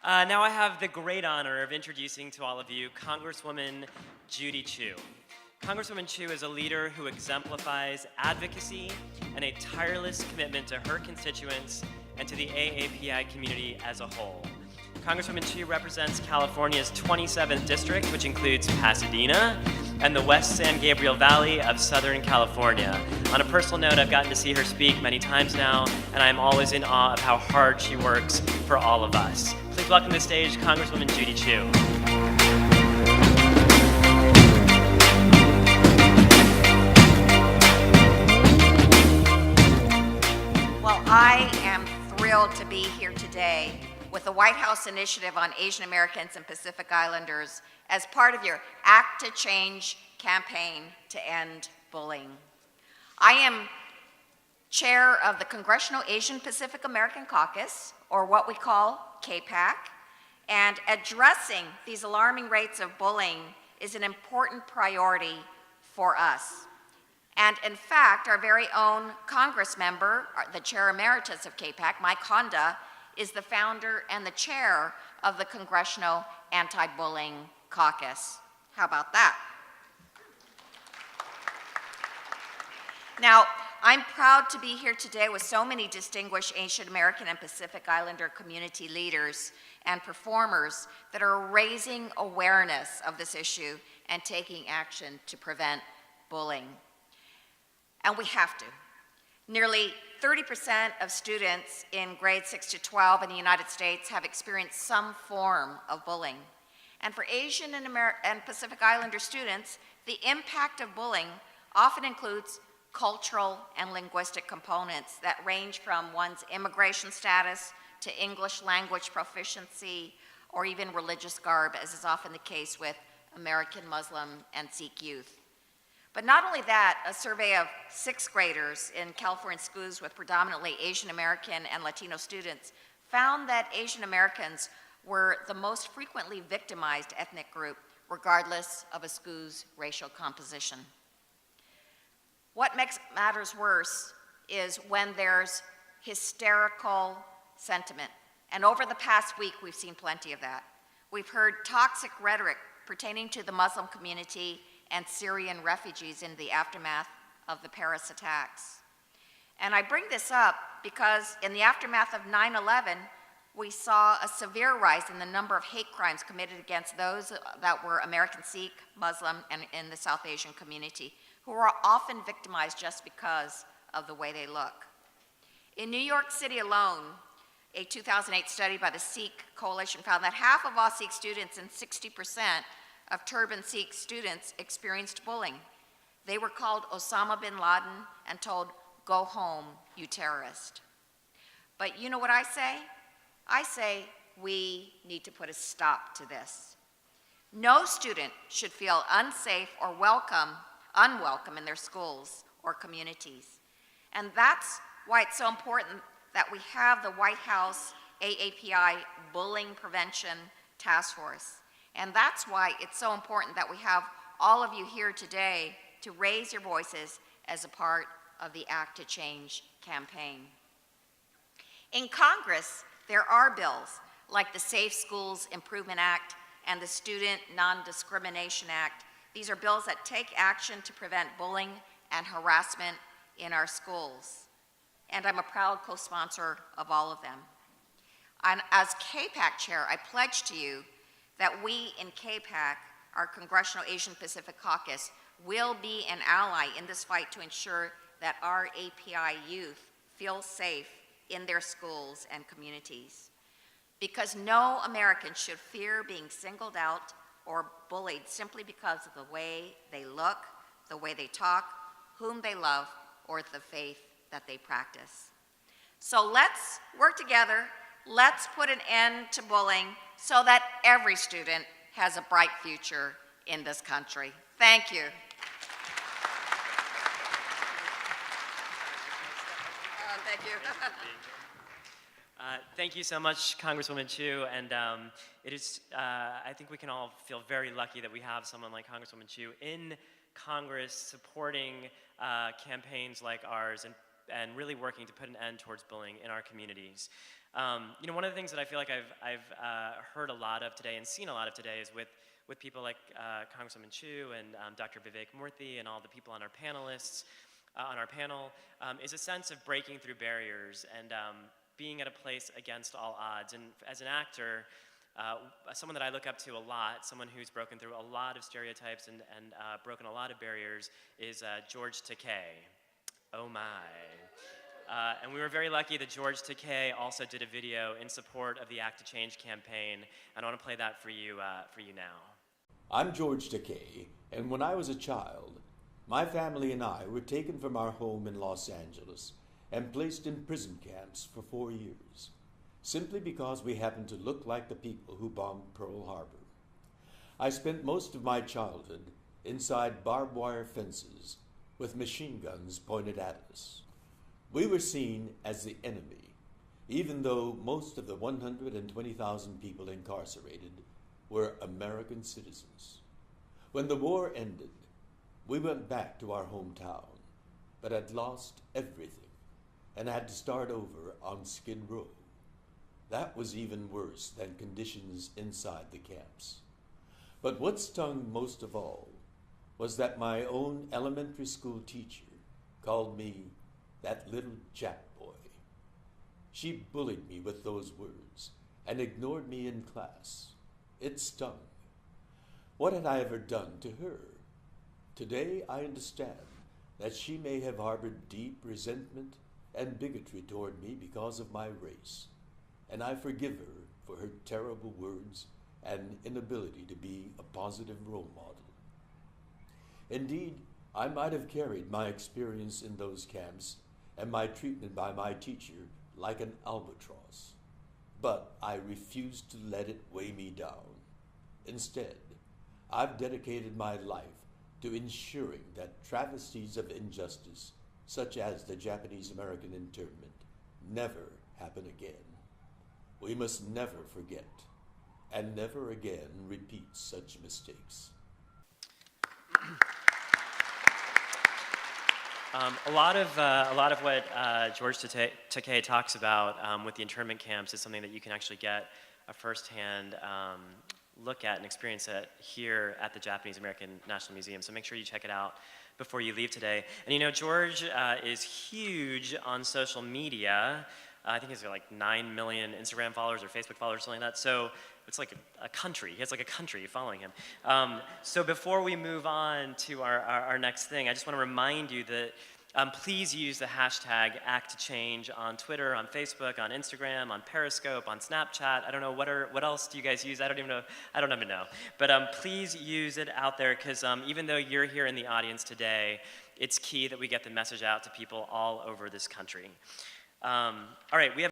Now I have the great honor of introducing to all of you Congresswoman Judy Chu. Congresswoman Chu is a leader who exemplifies advocacy and a tireless commitment to her constituents and to the AAPI community as a whole. Congresswoman Chu represents California's 27th district, which includes Pasadena and the West San Gabriel Valley of Southern California. On a personal note, I've gotten to see her speak many times now, and I'm always in awe of how hard she works for all of us. Please welcome to the stage Congresswoman Judy Chu. Well, I am thrilled to be here today with the White House Initiative on Asian Americans and Pacific Islanders as part of your Act to Change campaign to end bullying. I am chair of the Congressional Asian Pacific American Caucus, or what we call CAPAC, and addressing these alarming rates of bullying is an important priority for us. And in fact, our very own Congress member, the Chair Emeritus of CAPAC, Mike Honda, is the founder and the chair of the Congressional Anti-Bullying Caucus. How about that? Now, I'm proud to be here today with so many distinguished Asian American and Pacific Islander community leaders and performers that are raising awareness of this issue and taking action to prevent bullying. And we have to. Nearly 30% of students in grades 6 to 12 in the United States have experienced some form of bullying. And for Asian and Pacific Islander students, the impact of bullying often includes cultural and linguistic components that range from one's immigration status to English language proficiency or even religious garb, as is often the case with American Muslim and Sikh youth. But not only that, a survey of 6th graders in California schools with predominantly Asian American and Latino students found that Asian Americans were the most frequently victimized ethnic group, regardless of a school's racial composition. What makes matters worse is when there's hysterical sentiment. And over the past week, we've seen plenty of that. We've heard toxic rhetoric pertaining to the Muslim community and Syrian refugees in the aftermath of the Paris attacks. And I bring this up because in the aftermath of 9/11, we saw a severe rise in the number of hate crimes committed against those that were American Sikh, Muslim, and in the South Asian community, who were often victimized just because of the way they look. In New York City alone, a 2008 study by the Sikh Coalition found that half of all Sikh students and 60% of turban Sikh students experienced bullying. They were called Osama bin Laden and told, "Go home, you terrorist." But you know what I say? I say we need to put a stop to this. No student should feel unsafe or unwelcome in their schools or communities. And that's why it's so important that we have the White House AAPI Bullying Prevention Task Force. And that's why it's so important that we have all of you here today to raise your voices as a part of the Act to Change campaign. In Congress, there are bills like the Safe Schools Improvement Act and the Student Non-Discrimination Act. These are bills that take action to prevent bullying and harassment in our schools. And I'm a proud co-sponsor of all of them. And as CAPAC chair, I pledge to you that we in CAPAC, our Congressional Asian Pacific Caucus, will be an ally in this fight to ensure that our API youth feel safe in their schools and communities. Because no American should fear being singled out or bullied simply because of the way they look, the way they talk, whom they love, or the faith that they practice. So let's work together. Let's put an end to bullying so that every student has a bright future in this country. Thank you. Thank you. Thank you so much, Congresswoman Chu, and I think we can all feel very lucky that we have someone like Congresswoman Chu in Congress supporting campaigns like ours and really working to put an end towards bullying in our communities. One of the things that I feel like I've heard a lot of today and seen a lot of today is with people like Congresswoman Chu and Dr. Vivek Murthy and all the people on our panelists, on our panel, is a sense of breaking through barriers and being at a place against all odds. And as an actor, someone that I look up to a lot, someone who's broken through a lot of stereotypes and broken a lot of barriers, is George Takei. Oh my. And we were very lucky that George Takei also did a video in support of the Act to Change campaign, and I want to play that for you now. I'm George Takei, and when I was a child, my family and I were taken from our home in Los Angeles and placed in prison camps for 4 years, simply because we happened to look like the people who bombed Pearl Harbor. I spent most of my childhood inside barbed wire fences with machine guns pointed at us. We were seen as the enemy, even though most of the 120,000 people incarcerated were American citizens. When the war ended, we went back to our hometown, but had lost everything and had to start over on Skid Row. That was even worse than conditions inside the camps. But what stung most of all was that my own elementary school teacher called me that little Jap boy. She bullied me with those words and ignored me in class. It stung. What had I ever done to her? Today I understand that she may have harbored deep resentment and bigotry toward me because of my race, and I forgive her for her terrible words and inability to be a positive role model. Indeed, I might have carried my experience in those camps and my treatment by my teacher like an albatross, but I refused to let it weigh me down. Instead, I've dedicated my life to ensuring that travesties of injustice, such as the Japanese-American internment, never happen again. We must never forget and never again repeat such mistakes. A lot of what George Takei talks about with the internment camps is something that you can actually get a firsthand look at and experience it here at the Japanese American National Museum. So make sure you check it out before you leave today. And George is huge on social media. I think he's got like 9 million Instagram followers or Facebook followers, something like that. So it's like a country. He has like a country following him. So before we move on to our next thing, I just want to remind you that please use the hashtag #ActToChange on Twitter, on Facebook, on Instagram, on Periscope, on Snapchat. I don't know, what else do you guys use? I don't even know. But please use it out there, because even though you're here in the audience today, it's key that we get the message out to people all over this country. All right, we have